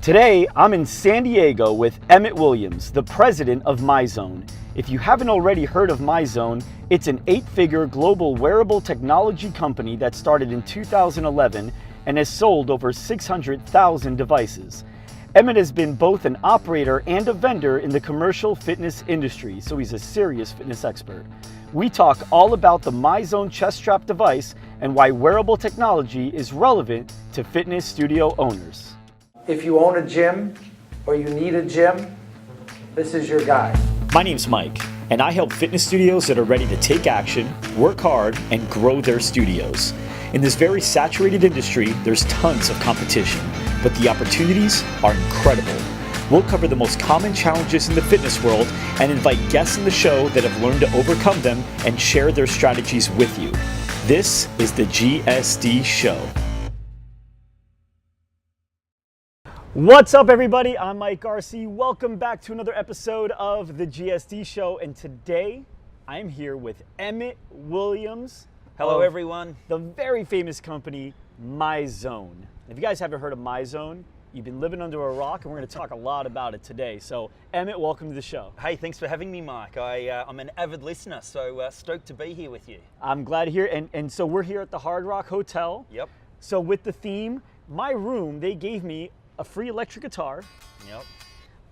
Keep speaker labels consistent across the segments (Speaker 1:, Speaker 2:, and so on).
Speaker 1: Today, I'm in San Diego with Emmett Williams, the president of MYZONE. If you haven't already heard of MYZONE, it's an 8-figure global wearable technology company that started in 2011 and has sold over 600,000 devices. Emmett has been both an operator and a vendor in the commercial fitness industry, so he's a serious fitness expert. We talk all about the MYZONE chest strap device and why wearable technology is relevant to fitness studio owners.
Speaker 2: If you own a gym or you need a gym, this is your guy.
Speaker 1: My name's Mike, and I help fitness studios that are ready to take action, work hard, and grow their studios. In this very saturated industry, there's tons of competition, but the opportunities are incredible. We'll cover the most common challenges in the fitness world and invite guests in the show that have learned to overcome them and share their strategies with you. This is the GSD Show. What's up, everybody? I'm Mike Arce. Welcome back to another episode of the GSD Show, and today I'm here with Emmett Williams.
Speaker 3: Hello, everyone.
Speaker 1: The very famous company, MYZONE. If you guys haven't heard of MYZONE, you've been living under a rock, and we're going to talk a lot about it today. So, Emmett, welcome to the show.
Speaker 3: Hey, thanks for having me, Mike. I'm an avid listener, so stoked to be here with you.
Speaker 1: I'm glad to hear, and so we're here at the Hard Rock Hotel.
Speaker 3: Yep.
Speaker 1: So with the theme, my room, they gave me a free electric guitar,
Speaker 3: Yep.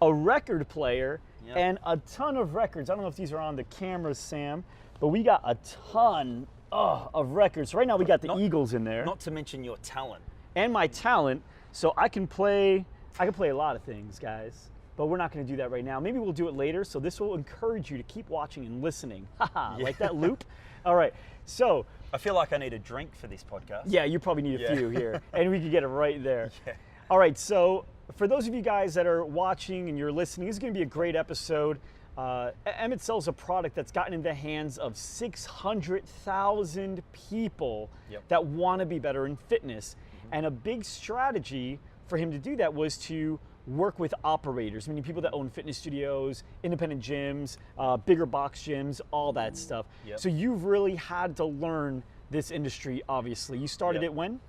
Speaker 1: a record player,
Speaker 3: Yep.
Speaker 1: and a ton of records. I don't know if these are on the camera, Sam, but we got a ton of records. So right now we got the Eagles in there.
Speaker 3: Not to mention your talent.
Speaker 1: And my talent, so I can play a lot of things, guys, but we're not gonna do that right now. Maybe we'll do it later, so this will encourage you to keep watching and listening. Haha, like that loop? All right, so.
Speaker 3: I feel like I need a drink for this podcast.
Speaker 1: Yeah, you probably need a few here, and we could get it right there.
Speaker 3: Yeah.
Speaker 1: All right, so for those of you guys that are watching and you're listening, this is going to be a great episode. Emmett sells a product that's gotten in the hands of 600,000 people that want to be better in fitness. And a big strategy for him to do that was to work with operators, meaning people that own fitness studios, independent gyms, bigger box gyms, all that stuff.
Speaker 3: Yep.
Speaker 1: So you've really had to learn this industry, obviously. You started it when?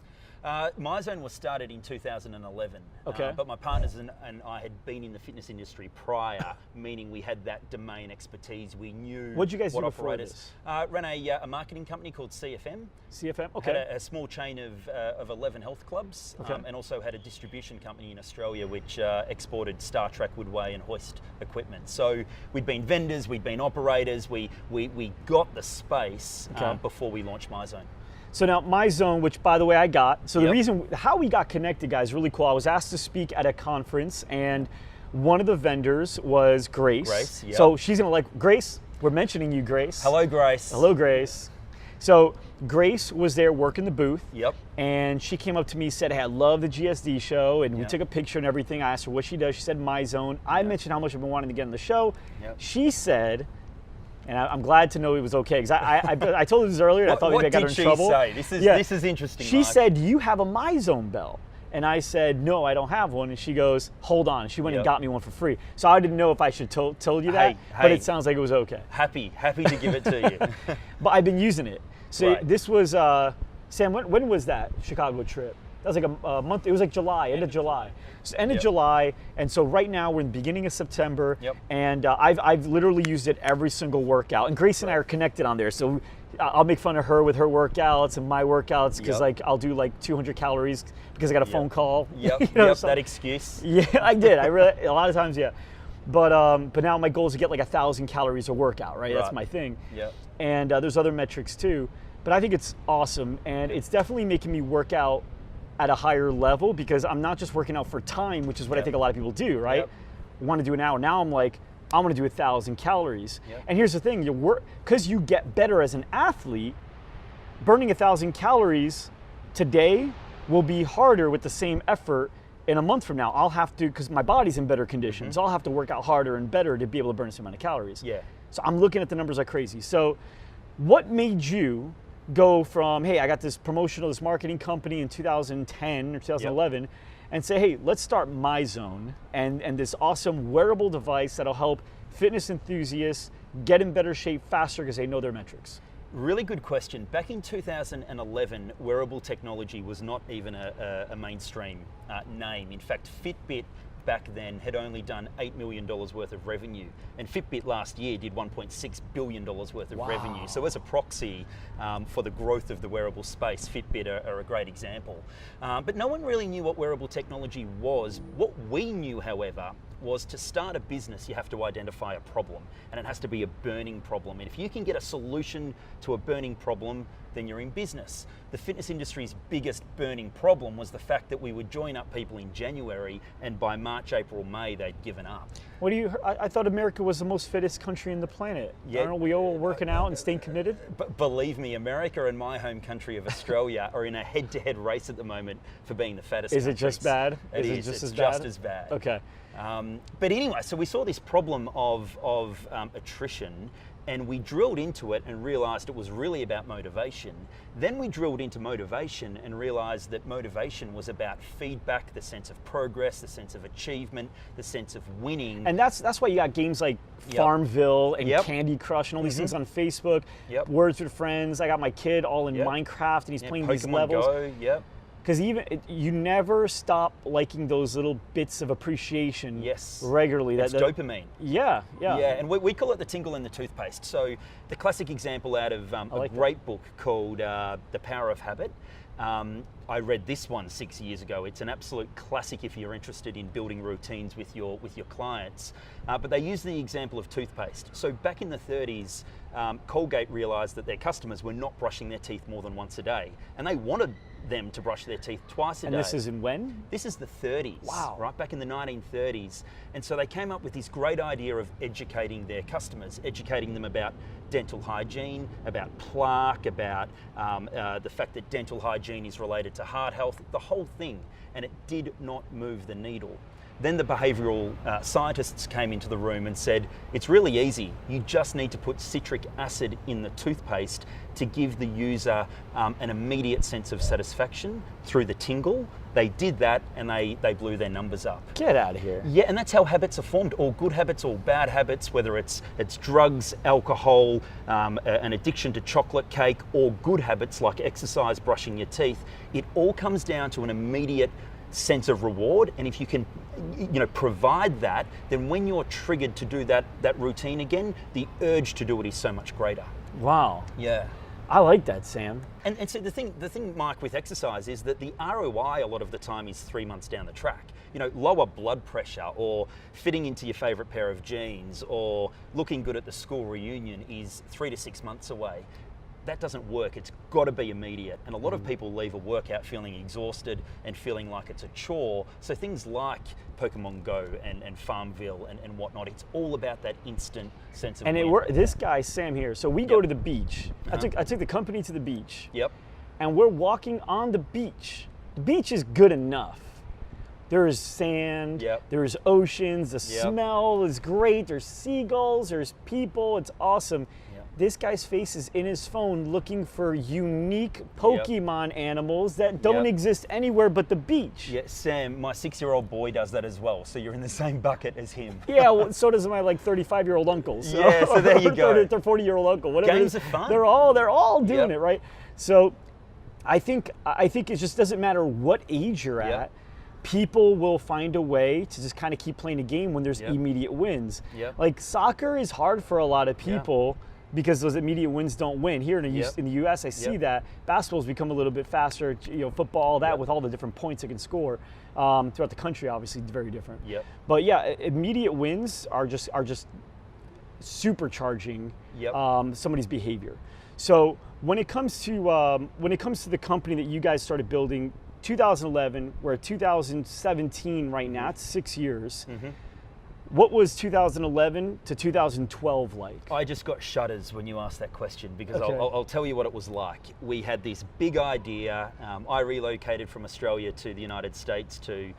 Speaker 3: MYZONE was started in 2011,
Speaker 1: okay.
Speaker 3: But my partners and I had been in the fitness industry prior, meaning we had that domain expertise. We knew
Speaker 1: what you guys
Speaker 3: what
Speaker 1: do before
Speaker 3: operators.
Speaker 1: This?
Speaker 3: Ran a marketing company called CFM.
Speaker 1: CFM, okay.
Speaker 3: Had a small chain of 11 health clubs,
Speaker 1: okay.
Speaker 3: And also had a distribution company in Australia which exported Star Trek Woodway and hoist equipment. So we'd been vendors, we'd been operators, we got the space before we launched MYZONE.
Speaker 1: So now MYZONE, which by the way I got, so the reason how we got connected, guys, really cool. I was asked to speak at a conference, and one of the vendors was Grace.
Speaker 3: Grace, yeah.
Speaker 1: So she's gonna like, Grace, we're mentioning you, Grace.
Speaker 3: Hello, Grace.
Speaker 1: Hello, Grace. So Grace was there working the booth.
Speaker 3: Yep.
Speaker 1: And she came up to me, said, hey, I love the GSD show, and we took a picture and everything. I asked her what she does. She said MYZONE. I mentioned how much I've been wanting to get on the show. Yep. She said, and I'm glad to know it was okay, because I told her this earlier, and I thought maybe I got her in trouble.
Speaker 3: What did she say? This is interesting,
Speaker 1: She
Speaker 3: Mark.
Speaker 1: said, do you have a MYZONE bell? And I said, no, I don't have one. And she goes, hold on. She went and got me one for free. So I didn't know if I should tell you that, but it sounds like it was okay.
Speaker 3: Happy to give it to you.
Speaker 1: But I've been using it. So this was, Sam, when was that Chicago trip? That was like a month, it was like July, end of July. So end of July, and so right now we're in the beginning of September, and I've literally used it every single workout. And Grace and I are connected on there, so I'll make fun of her with her workouts and my workouts, because like I'll do like 200 calories because I got a phone call.
Speaker 3: That excuse.
Speaker 1: Yeah, I did. I really, a lot of times, But now my goal is to get like 1,000 calories a workout, right? That's my thing. And there's other metrics too, but I think it's awesome, and it's definitely making me work out at a higher level, because I'm not just working out for time, which is what I think a lot of people do, right? Want to do an hour. Now I'm like, I want to do 1,000 calories. And here's the thing, because you get better as an athlete, burning 1,000 calories today will be harder with the same effort in a month from now. I'll have to, because my body's in better conditions, I'll have to work out harder and better to be able to burn the same amount of calories. So I'm looking at the numbers like crazy. So what made you go from, hey, I got this promotional, this marketing company in 2010 or 2011, and say, hey, let's start MYZONE and this awesome wearable device that'll help fitness enthusiasts get in better shape faster because they know their metrics?
Speaker 3: Really good question. Back in 2011, wearable technology was not even a mainstream name. In fact, Fitbit back then had only done $8 million worth of revenue, and Fitbit last year did $1.6 billion worth of revenue. So as a proxy for the growth of the wearable space, Fitbit are a great example. But no one really knew what wearable technology was. What we knew, however, was to start a business, you have to identify a problem, and it has to be a burning problem. And if you can get a solution to a burning problem, then you're in business. The fitness industry's biggest burning problem was the fact that we would join up people in January, and by March, April, May, they'd given up.
Speaker 1: What do you? I thought America was the most fittest country in the planet.
Speaker 3: Yeah.
Speaker 1: Aren't we all working out and staying committed?
Speaker 3: But believe me, America and my home country of Australia are in a head-to-head race at the moment for being the fattest
Speaker 1: Is
Speaker 3: countries.
Speaker 1: it just bad?
Speaker 3: It is.
Speaker 1: It's
Speaker 3: just
Speaker 1: bad?
Speaker 3: as bad.
Speaker 1: Okay.
Speaker 3: But anyway, so we saw this problem of attrition, and we drilled into it and realized it was really about motivation. Then we drilled into motivation and realized that motivation was about feedback, the sense of progress, the sense of achievement, the sense of winning.
Speaker 1: And that's why you got games like Farmville and
Speaker 3: Yep.
Speaker 1: Candy Crush and all these things on Facebook.
Speaker 3: Yep.
Speaker 1: Words with Friends. I got my kid all in
Speaker 3: Yep.
Speaker 1: Minecraft, and he's playing
Speaker 3: Pokemon
Speaker 1: these levels.
Speaker 3: Go, yep.
Speaker 1: Because you never stop liking those little bits of appreciation
Speaker 3: Yes.
Speaker 1: regularly.
Speaker 3: It's dopamine.
Speaker 1: Yeah.
Speaker 3: Yeah, and we call it the tingle in the toothpaste. So the classic example out of a great book called The Power of Habit. I read this one 6 years ago. It's an absolute classic if you're interested in building routines with your clients. But they use the example of toothpaste. So back in the 30s, Colgate realized that their customers were not brushing their teeth more than once a day, and they wanted them to brush their teeth twice a day.
Speaker 1: And this is in when?
Speaker 3: This is the 30s.
Speaker 1: Wow.
Speaker 3: Right back in the 1930s. And so they came up with this great idea of educating their customers, educating them about dental hygiene, about plaque, about the fact that dental hygiene is related to heart health, the whole thing. And it did not move the needle. Then the behavioural scientists came into the room and said, it's really easy. You just need to put citric acid in the toothpaste to give the user an immediate sense of satisfaction through the tingle. They did that, and they blew their numbers up.
Speaker 1: Get out of here.
Speaker 3: Yeah, and that's how habits are formed. All good habits, all bad habits, whether it's drugs, alcohol, an addiction to chocolate cake, or good habits like exercise, brushing your teeth. It all comes down to an immediate sense of reward, and if you can provide that, then when you're triggered to do that routine again, the urge to do it is so much greater.
Speaker 1: Wow.
Speaker 3: Yeah.
Speaker 1: I like that, Sam.
Speaker 3: And so the thing, Mike, with exercise is that the ROI a lot of the time is 3 months down the track. Lower blood pressure, or fitting into your favorite pair of jeans, or looking good at the school reunion is 3 to 6 months away. That doesn't work. It's got to be immediate. And a lot of people leave a workout feeling exhausted and feeling like it's a chore. So things like Pokemon Go and Farmville and whatnot, it's all about that instant sense of win.
Speaker 1: This guy, Sam here, so we go to the beach. I took the company to the beach.
Speaker 3: Yep.
Speaker 1: And we're walking on the beach. The beach is good enough. There's sand, there's oceans, the smell is great, there's seagulls, there's people, it's awesome. This guy's face is in his phone looking for unique Pokemon animals that don't exist anywhere but the beach.
Speaker 3: Yeah, Sam, my 6-year-old boy does that as well, so you're in the same bucket as him.
Speaker 1: Yeah, well, so does my 35-year-old uncle. So,
Speaker 3: yeah, so there you go.
Speaker 1: Or 40-year-old uncle, whatever.
Speaker 3: Games are fun.
Speaker 1: They're all doing it, right? So I think it just doesn't matter what age you're at. People will find a way to just kind of keep playing a game when there's immediate wins. Like soccer is hard for a lot of people. Because those immediate wins don't win. Here in the U.S., I see that basketball's become a little bit faster. Football, all that with all the different points it can score. Throughout the country, obviously, very different. But yeah, immediate wins are just supercharging somebody's behavior. So when it comes to the company that you guys started building, 2011, we're at 2017 right now. It's 6 years. What was 2011 to 2012 like?
Speaker 3: I just got shudders when you asked that question, because I'll tell you what it was like. We had this big idea. I relocated from Australia to the United States to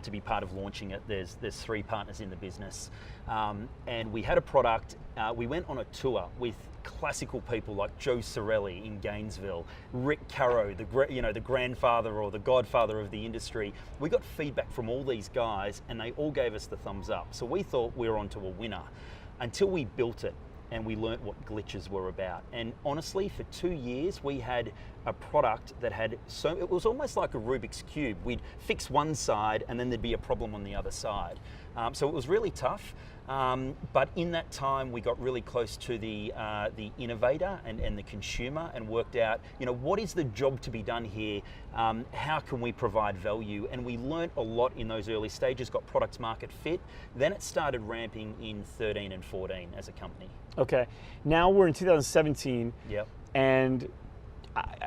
Speaker 3: be part of launching it. There's 3 partners in the business, and we had a product. We went on a tour with classical people like Joe Sorelli in Gainesville, Rick Caro, the grandfather or the godfather of the industry. We got feedback from all these guys, and they all gave us the thumbs up. So we thought we were onto a winner until we built it. and we learnt what glitches were about. And honestly, for 2 years, we had a product that had it was almost like a Rubik's Cube. We'd fix one side and then there'd be a problem on the other side. So it was really tough. But in that time, we got really close to the innovator and the consumer and worked out, what is the job to be done here? How can we provide value? And we learnt a lot in those early stages, got product market fit. Then it started ramping in 13 and 14 as a company.
Speaker 1: Okay. Now we're in 2017.
Speaker 3: Yep.
Speaker 1: And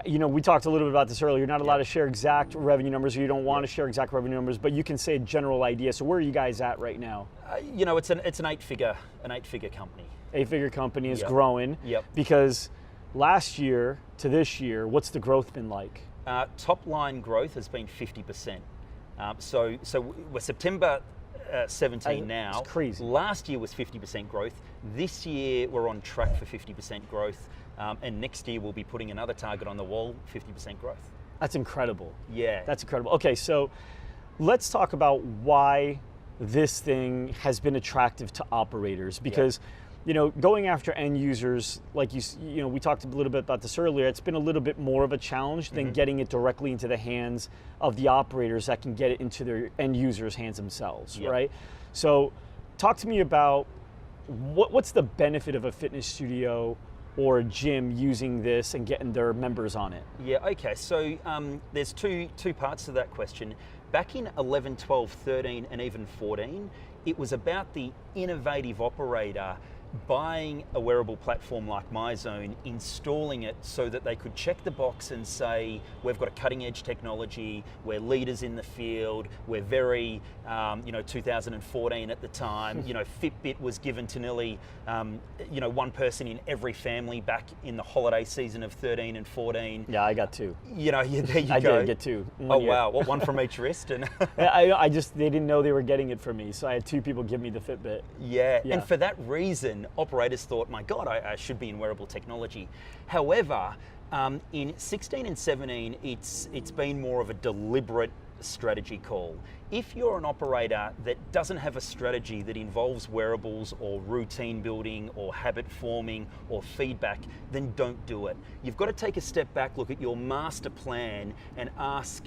Speaker 1: we talked a little bit about this earlier. You're not allowed to share exact revenue numbers, or you don't want to share exact revenue numbers, but you can say a general idea. So where are you guys at right now?
Speaker 3: It's an eight-figure company.
Speaker 1: Eight-figure company is
Speaker 3: Yep.
Speaker 1: growing.
Speaker 3: Yep.
Speaker 1: Because last year to this year, what's the growth been like?
Speaker 3: Top line growth has been 50%. So we're September 17 now.
Speaker 1: It's crazy.
Speaker 3: Last year was 50% growth. This year we're on track for 50% growth. And next year we'll be putting another target on the wall, 50% growth.
Speaker 1: That's incredible.
Speaker 3: Yeah.
Speaker 1: That's incredible. Okay, so let's talk about why this thing has been attractive to operators, because going after end users, like we talked a little bit about this earlier, it's been a little bit more of a challenge than getting it directly into the hands of the operators that can get it into their end users' hands themselves, right? So talk to me about what's the benefit of a fitness studio or a gym using this and getting their members on it?
Speaker 3: Yeah, okay, so there's two parts to that question. Back in 11, 12, 13, and even 14, it was about the innovative operator buying a wearable platform like MYZONE, installing it so that they could check the box and say, we've got a cutting edge technology, we're leaders in the field, we're very, 2014 at the time, Fitbit was given to nearly, one person in every family back in the holiday season of 13 and 14.
Speaker 1: Yeah, I got two.
Speaker 3: There you go.
Speaker 1: I did get two.
Speaker 3: Wow, what, one from each wrist? And
Speaker 1: they didn't know they were getting it from me, so I had two people give me the Fitbit.
Speaker 3: Yeah, and for that reason, operators thought, my God, I should be in wearable technology. However, in 16 and 17, it's been more of a deliberate strategy call. If you're an operator that doesn't have a strategy that involves wearables or routine building or habit forming or feedback, then don't do it. You've got to take a step back, look at your master plan and ask,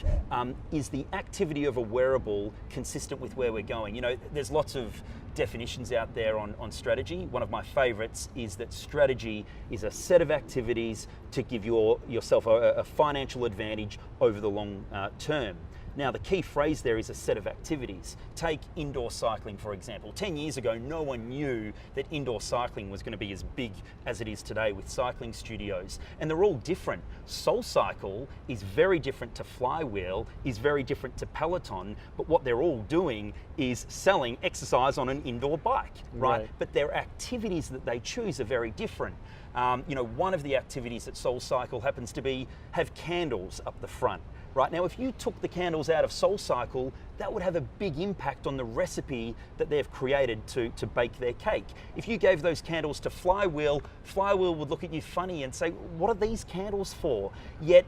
Speaker 3: is the activity of a wearable consistent with where we're going? There's lots of definitions out there on strategy. One of my favorites is that strategy is a set of activities to give yourself a financial advantage over the long term. Now, the key phrase there is a set of activities. Take indoor cycling, for example. 10 years ago, no one knew that indoor cycling was going to be as big as it is today with cycling studios. And they're all different. SoulCycle is very different to Flywheel, is very different to Peloton, but what they're all doing is selling exercise on an indoor bike, right? But their activities that they choose are very different. One of the activities at SoulCycle happens to be have candles up the front. Right now, if you took the candles out of SoulCycle, that would have a big impact on the recipe that they've created to bake their cake. If you gave those candles to Flywheel, Flywheel would look at you funny and say, what are these candles for? Yet,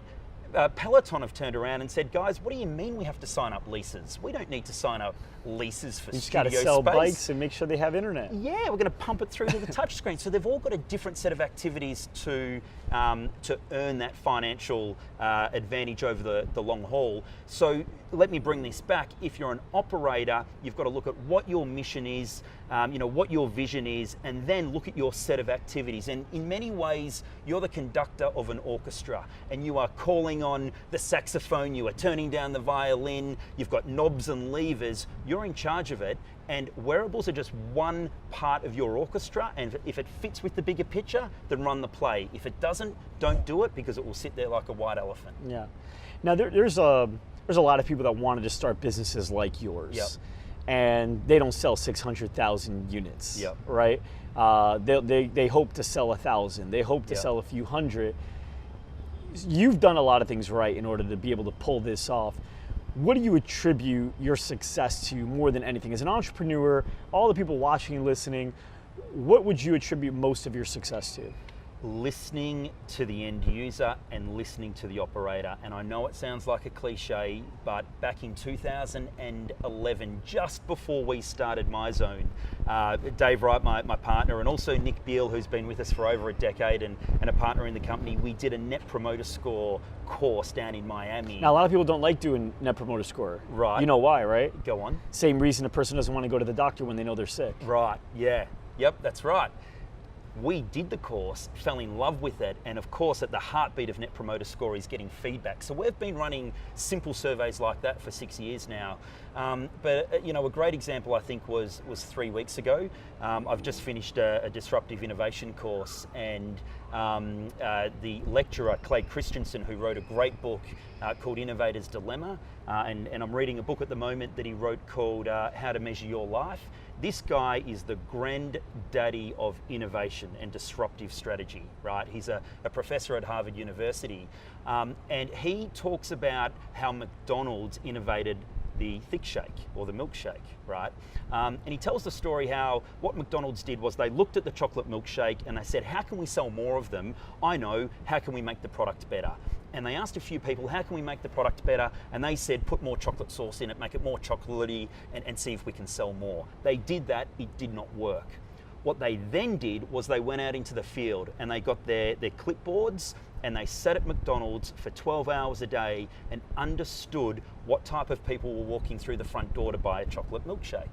Speaker 3: Peloton have turned around and said, guys, what do you mean we have to sign up leases? We don't need to sign up leases for studio space. You just got to
Speaker 1: sell bikes and make sure they have internet.
Speaker 3: Yeah, we're going to pump it through to the touchscreen. So they've all got a different set of activities to earn that financial advantage over the long haul. So let me bring this back. If you're an operator, you've got to look at what your mission is, what your vision is, and then look at your set of activities. And in many ways, you're the conductor of an orchestra, and you are calling on the saxophone, you are turning down the violin, you've got knobs and levers, you're in charge of it, and wearables are just one part of your orchestra, and if it fits with the bigger picture, then run the play. If it doesn't, don't do it, because it will sit there like a white elephant.
Speaker 1: Yeah. Now there's a lot of people that wanted to start businesses like yours.
Speaker 3: Yep.
Speaker 1: And they don't sell 600,000 units,
Speaker 3: Yep.
Speaker 1: right? They hope to sell 1,000. They hope to sell a few hundred. You've done a lot of things right in order to be able to pull this off. What do you attribute your success to more than anything? As an entrepreneur, all the people watching and listening, what would you attribute most of your success to?
Speaker 3: listening to the end user and listening to the operator. And I know it sounds like a cliche, but back in 2011, just before we started MYZONE, Dave Wright, my partner, and also Nick Beale, who's been with us for over a decade and a partner in the company, we did a Net Promoter Score course down in Miami.
Speaker 1: Now, a lot of people don't like doing Net Promoter Score.
Speaker 3: Right.
Speaker 1: You know why, right?
Speaker 3: Go on.
Speaker 1: Same reason a person doesn't want to go to the doctor when they know they're sick.
Speaker 3: Right, yeah. Yep, that's right. We did the course, fell in love with it, and of course at the heartbeat of Net Promoter Score is getting feedback. So we've been running simple surveys like that for 6 years now. But you know, a great example I think was 3 weeks ago. I've just finished a Disruptive Innovation course, and the lecturer, Clay Christensen, who wrote a great book called Innovator's Dilemma, and I'm reading a book at the moment that he wrote called How to Measure Your Life. This guy is the granddaddy of innovation and disruptive strategy, right? He's a professor at Harvard University, and he talks about how McDonald's innovated the thick shake or the milkshake, right? And he tells the story how what McDonald's did was they looked at the chocolate milkshake and they said, how can we sell more of them? I know, how can we make the product better? And they asked a few people, how can we make the product better? And they said, put more chocolate sauce in it, make it more chocolatey, and see if we can sell more. They did that, it did not work. What they then did was they went out into the field and they got their clipboards and they sat at McDonald's for 12 hours a day and understood what type of people were walking through the front door to buy a chocolate milkshake.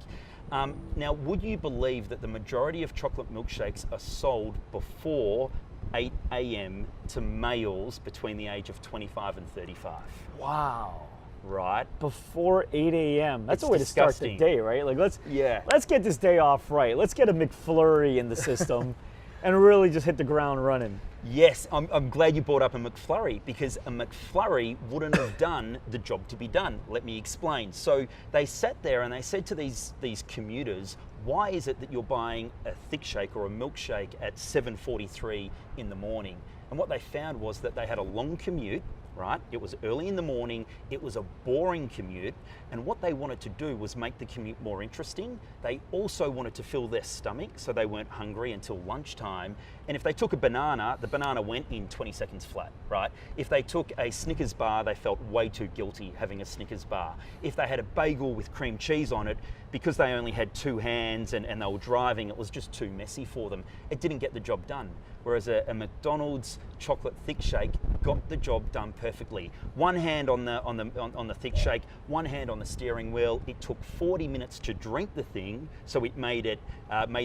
Speaker 3: Now, would you believe that the majority of chocolate milkshakes are sold before 8 a.m. to males between the age of 25 and 35?
Speaker 1: Wow.
Speaker 3: Right?
Speaker 1: Before 8 a.m. That's a way
Speaker 3: disgusting.
Speaker 1: to start the day, right? Like let's get this day off right. Let's get a McFlurry in the system and really just hit the ground running.
Speaker 3: Yes, I'm glad you brought up a McFlurry, because a McFlurry wouldn't have done the job to be done. Let me explain. So they sat there and they said to these commuters, why is it that you're buying a thick shake or a milkshake at 7:43 in the morning? And what they found was that they had a long commute, right? It was early in the morning, it was a boring commute, and what they wanted to do was make the commute more interesting. They also wanted to fill their stomach so they weren't hungry until lunchtime. And if they took a banana, the banana went in 20 seconds flat, right? If they took a Snickers bar, they felt way too guilty having a Snickers bar. If they had a bagel with cream cheese on it, because they only had two hands and they were driving, it was just too messy for them. It didn't get the job done. Whereas a McDonald's chocolate thick shake got the job done perfectly. One hand on the thick shake, one hand on the steering wheel. It took 40 minutes to drink the thing, so it made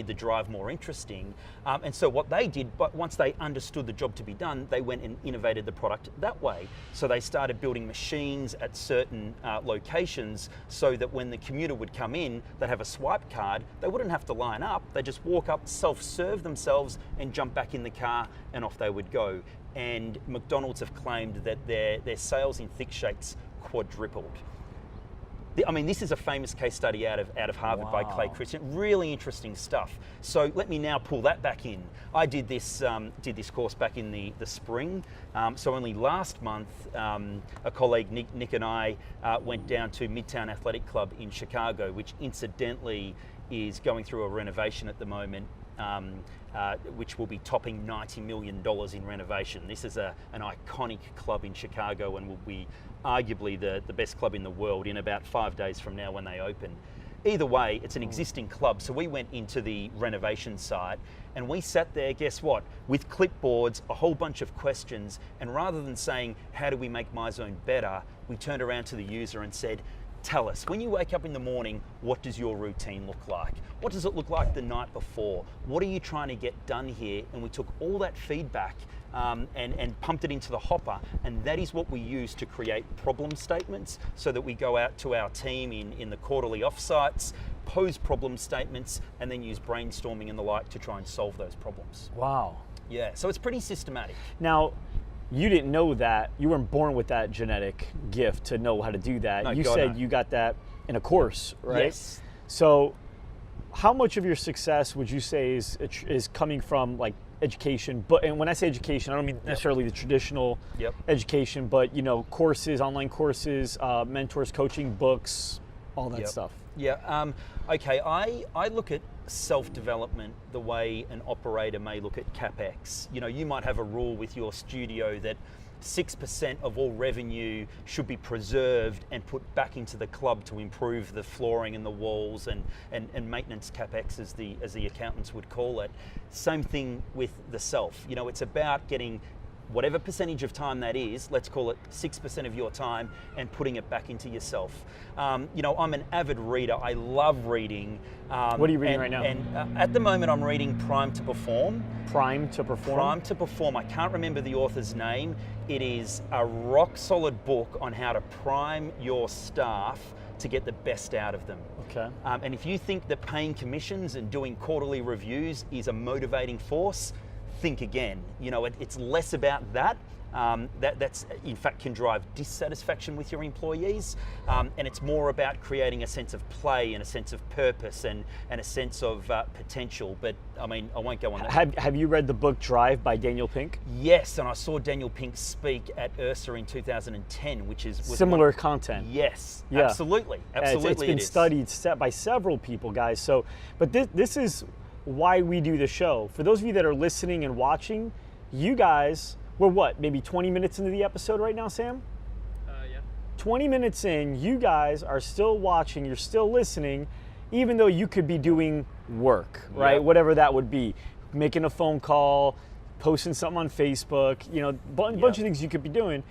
Speaker 3: the drive more interesting. And so what they did, but once they understood the job to be done, they went and innovated the product that way. So they started building machines at certain locations, so that when the commuter would come in, they'd have a swipe card. They wouldn't have to line up. They just walk up, self-serve themselves, and jump back in the car, and off they would go. And McDonald's have claimed that their sales in thick shakes quadrupled. I mean, this is a famous case study out of Harvard by Clay Christensen. Really interesting stuff. So let me now pull that back in. I did this course back in the spring. So only last month, a colleague, Nick and I went down to Midtown Athletic Club in Chicago, which incidentally is going through a renovation at the moment, which will be topping $90 million in renovation. This is an iconic club in Chicago and will be arguably the best club in the world in about 5 days from now when they open. Either way, it's an existing club, so we went into the renovation site and we sat there, guess what, with clipboards, a whole bunch of questions, and rather than saying, how do we make MYZONE better, we turned around to the user and said, tell us, when you wake up in the morning, what does your routine look like? What does it look like the night before? What are you trying to get done here? And we took all that feedback and pumped it into the hopper, and that is what we use to create problem statements, so that we go out to our team in the quarterly offsites, pose problem statements, and then use brainstorming and the like to try and solve those problems.
Speaker 1: Wow.
Speaker 3: Yeah, so it's pretty systematic.
Speaker 1: Now, you didn't know that. You weren't born with that genetic gift to know how to do that.
Speaker 3: No,
Speaker 1: you
Speaker 3: God,
Speaker 1: said
Speaker 3: no.
Speaker 1: you got that in a course, right?
Speaker 3: Yes.
Speaker 1: So how much of your success would you say is coming from like education? And when I say education, I don't mean necessarily the traditional education, but courses, online courses, mentors, coaching, books, all that stuff.
Speaker 3: Yeah. Okay. I look at self-development the way an operator may look at CapEx. You know, you might have a rule with your studio that 6% of all revenue should be preserved and put back into the club to improve the flooring and the walls and maintenance CapEx, as the accountants would call it. Same thing with the self. You know, it's about getting whatever percentage of time that is, let's call it 6% of your time, and putting it back into yourself. You know, I'm an avid reader. I love reading.
Speaker 1: What are you reading right now?
Speaker 3: And at the moment, I'm reading Prime to Perform.
Speaker 1: Prime to Perform?
Speaker 3: Prime to Perform. I can't remember the author's name. It is a rock solid book on how to prime your staff to get the best out of them.
Speaker 1: Okay.
Speaker 3: And if you think that paying commissions and doing quarterly reviews is a motivating force, think again. You know, it's less about that. That's in fact can drive dissatisfaction with your employees, and it's more about creating a sense of play and a sense of purpose and a sense of potential. But I mean, I won't go on that.
Speaker 1: Have you read the book Drive by Daniel Pink?
Speaker 3: Yes, and I saw Daniel Pink speak at Arce in 2010, which is
Speaker 1: similar content.
Speaker 3: Yes,
Speaker 1: yeah.
Speaker 3: Absolutely.
Speaker 1: It's been studied by several people, guys. So, but this is why we do the show. For those of you that are listening and watching, you guys, we're what, maybe 20 minutes into the episode right now, Sam?
Speaker 4: Yeah.
Speaker 1: 20 minutes in, you guys are still watching, you're still listening, even though you could be doing work, right?
Speaker 3: Yep.
Speaker 1: Whatever that would be. Making a phone call, posting something on Facebook, you know, bunch of things you could be doing.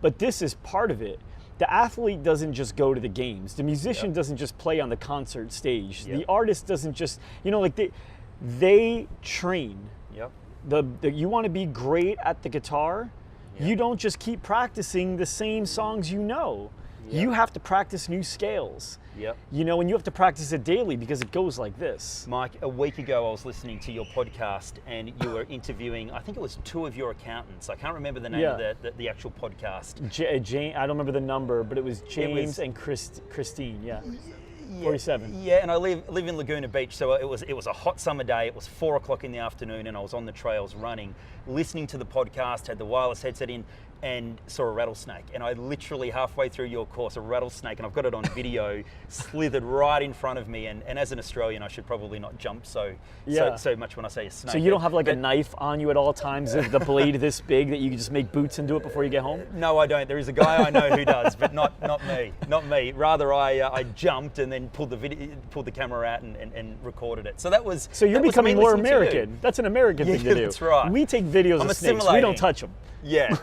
Speaker 1: But this is part of it. The athlete doesn't just go to the games. The musician doesn't just play on the concert stage. The artist doesn't just, you know, like they train.
Speaker 3: Yep.
Speaker 1: You want to be great at the guitar, you don't just keep practicing the same songs you know. You have to practice new scales.
Speaker 3: Yep.
Speaker 1: You know, and you have to practice it daily because it goes like this.
Speaker 3: Mike, a week ago I was listening to your podcast and you were interviewing, I think it was 2 of your accountants. I can't remember the name of the actual podcast.
Speaker 1: Jane, I don't remember the number, but it was James and Christine, 47.
Speaker 3: Yeah, and I live in Laguna Beach, so it was a hot summer day. It was 4 o'clock in the afternoon, and I was on the trails running, listening to the podcast, had the wireless headset in, and saw a rattlesnake. And I literally, halfway through your course, a rattlesnake, and I've got it on video, slithered right in front of me. And as an Australian, I should probably not jump so much when I say a snake.
Speaker 1: So you don't have like a knife on you at all times, the blade this big that you can just make boots and do it before you get home?
Speaker 3: No, I don't. There is a guy I know who does, but not me. Not me. Rather, I jumped and then pulled the camera out and recorded it. So that was.
Speaker 1: So you're becoming more American. That's an American thing to do.
Speaker 3: That's right.
Speaker 1: We take videos of snakes. We don't touch them.
Speaker 3: Yeah.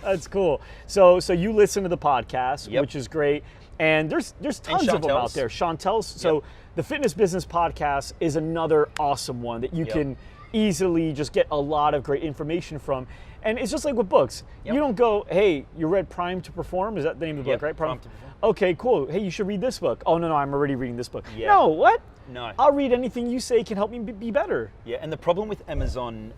Speaker 1: That's cool. So you listen to the podcast, which is great. And there's tons of them out there. Chantel's. So the Fitness Business Podcast is another awesome one that you can easily just get a lot of great information from. And it's just like with books. You don't go, hey, you read Prime to Perform? Is that the name of the book, right?
Speaker 3: Prime to Perform.
Speaker 1: Okay, cool. Hey, you should read this book. Oh, no, I'm already reading this book. No, what?
Speaker 3: No.
Speaker 1: I'll read anything you say can help me be better.
Speaker 3: Yeah, and the problem with Amazon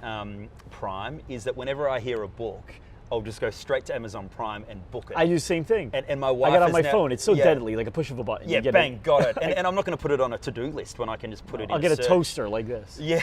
Speaker 3: Prime is that whenever I hear a book, I'll just go straight to Amazon Prime and book it.
Speaker 1: I do the same thing.
Speaker 3: And my wife
Speaker 1: I got it on my phone. It's so deadly, like a push of a button.
Speaker 3: Yeah, bang, got it. And I'm not going to put it on a to-do list when I can just put it in
Speaker 1: I'll get
Speaker 3: search.
Speaker 1: a toaster like this.
Speaker 3: Yeah.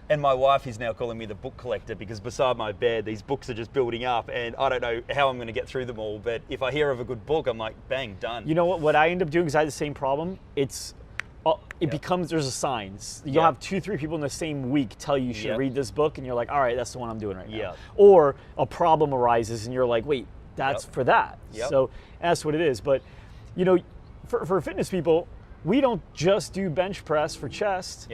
Speaker 3: And my wife is now calling me the book collector because beside my bed, these books are just building up and I don't know how I'm going to get through them all. But if I hear of a good book, I'm like, bang, done.
Speaker 1: You know what I end up doing is I have the same problem. It becomes, there's a signs. You'll have 2-3 people in the same week tell you should read this book and you're like, all right, that's the one I'm doing right now. Or a problem arises and you're like, wait, that's for that. So that's what it is. But, you know, for fitness people, we don't just do bench press for chest.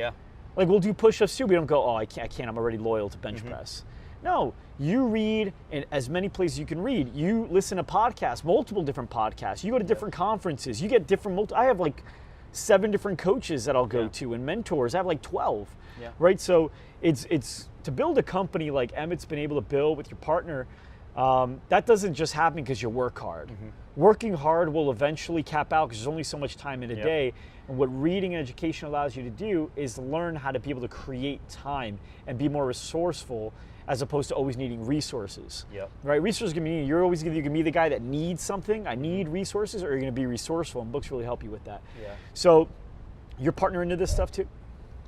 Speaker 1: Like we'll do push-ups too. We don't go, oh, I can't, I'm already loyal to bench press. No, you read in as many places you can read. You listen to podcasts, multiple different podcasts. You go to different conferences. You get different, I have like 7 different coaches that I'll go to and mentors. I have like 12, right? So it's to build a company like Emmett's been able to build with your partner, that doesn't just happen because you work hard. Working hard will eventually cap out because there's only so much time in a day. And what reading and education allows you to do is learn how to be able to create time and be more resourceful as opposed to always needing resources. Right? Resources can mean you're always going to be the guy that needs something. I need resources, or you're going to be resourceful, and books really help you with that. So your partner into this stuff too?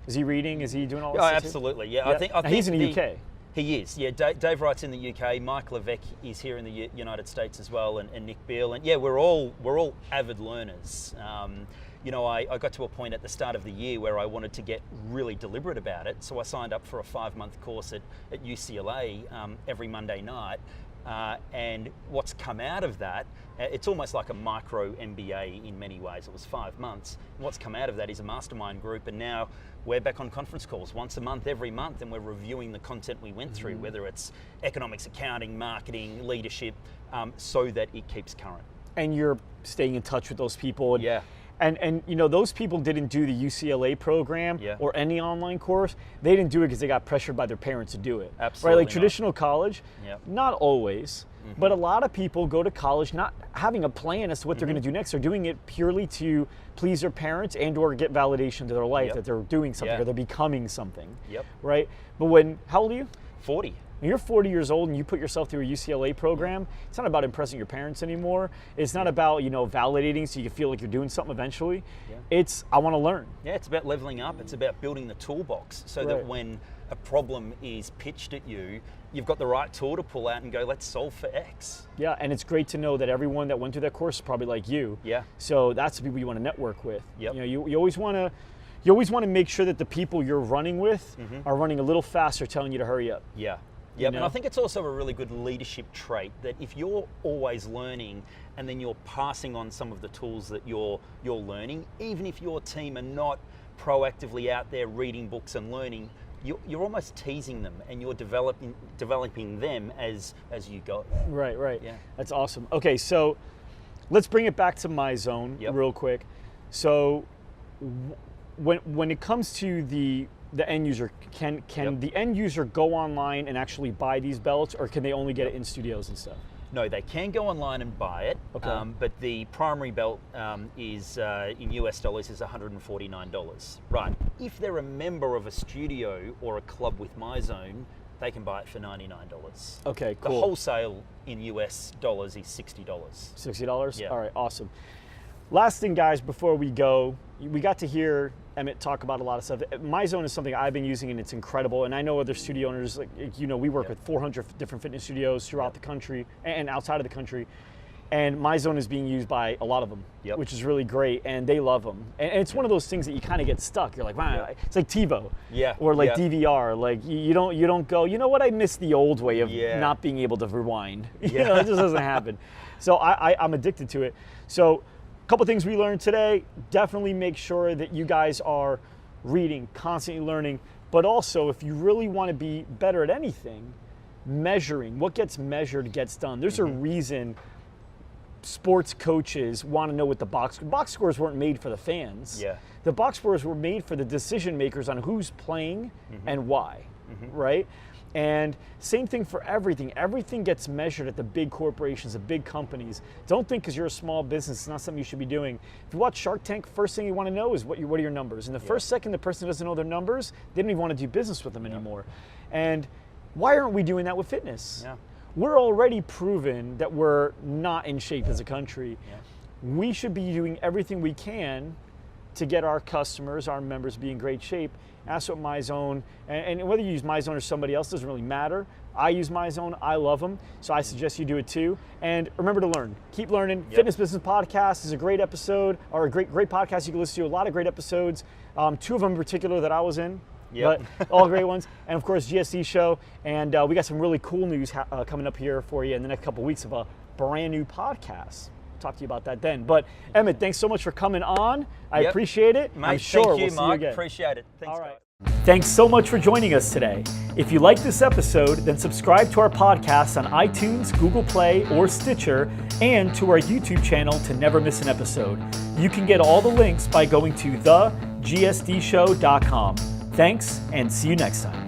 Speaker 1: Is he reading? Is he doing all this stuff
Speaker 3: absolutely.
Speaker 1: too? I think he's in the UK.
Speaker 3: He is, yeah. Dave Wright's in the UK. Mike Levesque is here in the United States as well, and Nick Beale. And yeah, we're all avid learners. You know, I got to a point at the start of the year where I wanted to get really deliberate about it, so I signed up for a 5-month course at UCLA every Monday night. And what's come out of that, it's almost like a micro MBA in many ways. It was 5 months. And what's come out of that is a mastermind group, and now we're back on conference calls once a month, every month, and we're reviewing the content we went through, whether it's economics, accounting, marketing, leadership, so that it keeps current.
Speaker 1: And you're staying in touch with those people. And,
Speaker 3: yeah.
Speaker 1: And you know, those people didn't do the UCLA program
Speaker 3: Yeah.
Speaker 1: or any online course. They didn't do it because they got pressured by their parents to do it.
Speaker 3: Absolutely
Speaker 1: right? Like
Speaker 3: not.
Speaker 1: traditional college,
Speaker 3: Yep.
Speaker 1: not always, but a lot of people go to college not having a plan as to what they're going to do next. They're doing it purely to please their parents and or get validation to their life
Speaker 3: Yep.
Speaker 1: that they're doing something
Speaker 3: Yeah.
Speaker 1: or they're becoming something.
Speaker 3: Yep.
Speaker 1: Right? But how old are you?
Speaker 3: 40.
Speaker 1: When you're 40 years old and you put yourself through a UCLA program, it's not about impressing your parents anymore. It's not about, you know, validating so you can feel like you're doing something eventually.
Speaker 3: Yeah.
Speaker 1: It's, I want to learn.
Speaker 3: Yeah, it's about leveling up. It's about building the toolbox so
Speaker 1: Right.
Speaker 3: that when a problem is pitched at you, you've got the right tool to pull out and go, let's solve for X.
Speaker 1: Yeah, and it's great to know that everyone that went through that course is probably like you.
Speaker 3: Yeah.
Speaker 1: So that's the people you want to network with.
Speaker 3: Yep.
Speaker 1: You know, you always want to make sure that the people you're running with are running a little faster, telling you to hurry up.
Speaker 3: Yeah.
Speaker 1: You
Speaker 3: Yeah,
Speaker 1: know?
Speaker 3: and I think it's also a really good leadership trait that if you're always learning and then you're passing on some of the tools that you're learning, even if your team are not proactively out there reading books and learning, you're almost teasing them and you're developing them as you go.
Speaker 1: Right.
Speaker 3: Yeah.
Speaker 1: That's awesome. Okay, so let's bring it back to MYZONE
Speaker 3: Yep.
Speaker 1: real quick. So when it comes to the end user, can
Speaker 3: Yep.
Speaker 1: the end user go online and actually buy these belts, or can they only get it in studios and stuff?
Speaker 3: No, they can go online and buy it,
Speaker 1: Okay.
Speaker 3: but the primary belt is in US dollars is $149. Right. If they're a member of a studio or a club with MYZONE, they can buy it for $99.
Speaker 1: Okay,
Speaker 3: The
Speaker 1: cool.
Speaker 3: wholesale in US dollars is $60.
Speaker 1: $60?
Speaker 3: Yeah.
Speaker 1: All right, awesome. Last thing, guys, before we go, we got to hear Emmett talk about a lot of stuff. MYZONE is something I've been using and it's incredible. And I know other studio owners, like, you know, we work
Speaker 3: Yep.
Speaker 1: with 400 different fitness studios throughout
Speaker 3: Yep.
Speaker 1: the country and outside of the country. And MYZONE is being used by a lot of them,
Speaker 3: Yep.
Speaker 1: which is really great. And they love them. And it's one of those things that you kind of get stuck. You're like, wow,
Speaker 3: Yep.
Speaker 1: it's like TiVo.
Speaker 3: Yeah.
Speaker 1: Or like
Speaker 3: Yeah.
Speaker 1: DVR. Like you don't go, you know what, I miss the old way of
Speaker 3: Yeah.
Speaker 1: not being able to rewind. You
Speaker 3: Yeah.
Speaker 1: know, it just doesn't happen. So I'm addicted to it. So a couple things we learned today. Definitely make sure that you guys are reading, constantly learning, but also if you really want to be better at anything, measuring. What gets measured gets done. There's a reason sports coaches want to know what the box scores weren't made for the fans.
Speaker 3: Yeah.
Speaker 1: The box scores were made for the decision makers on who's playing and why, right? And same thing for everything. Everything gets measured at the big corporations, the big companies. Don't think because you're a small business, it's not something you should be doing. If you watch Shark Tank, first thing you want to know is what are your numbers. And the first second the person doesn't know their numbers, they don't even want to do business with them anymore. And why aren't we doing that with fitness?
Speaker 3: Yeah.
Speaker 1: We're already proven that we're not in shape as a country.
Speaker 3: Yeah.
Speaker 1: We should be doing everything we can to get our customers, our members, be in great shape. That's what MYZONE, and whether you use MYZONE or somebody else doesn't really matter. I use MYZONE, I love them, so I suggest you do it too. And remember to learn, keep learning.
Speaker 3: Yep.
Speaker 1: Fitness Business Podcast is a great episode, or a great podcast you can listen to. A lot of great episodes, 2 of them in particular that I was in.
Speaker 3: Yep.
Speaker 1: But all great ones. And of course, GSD show. And we got some really cool news coming up here for you in the next couple of weeks of a brand new podcast. Talk to you about that then. But Emmett, thanks so much for coming on. I
Speaker 3: Yep.
Speaker 1: appreciate it.
Speaker 3: Mate,
Speaker 1: I'm sure
Speaker 3: thank you,
Speaker 1: we'll see you
Speaker 3: Mike.
Speaker 1: again.
Speaker 3: Appreciate it. Thanks,
Speaker 1: All right.
Speaker 3: guys.
Speaker 1: Thanks so much for joining us today. If you like this episode, then subscribe to our podcast on iTunes, Google Play, or Stitcher, and to our YouTube channel to never miss an episode. You can get all the links by going to thegsdshow.com. Thanks, and see you next time.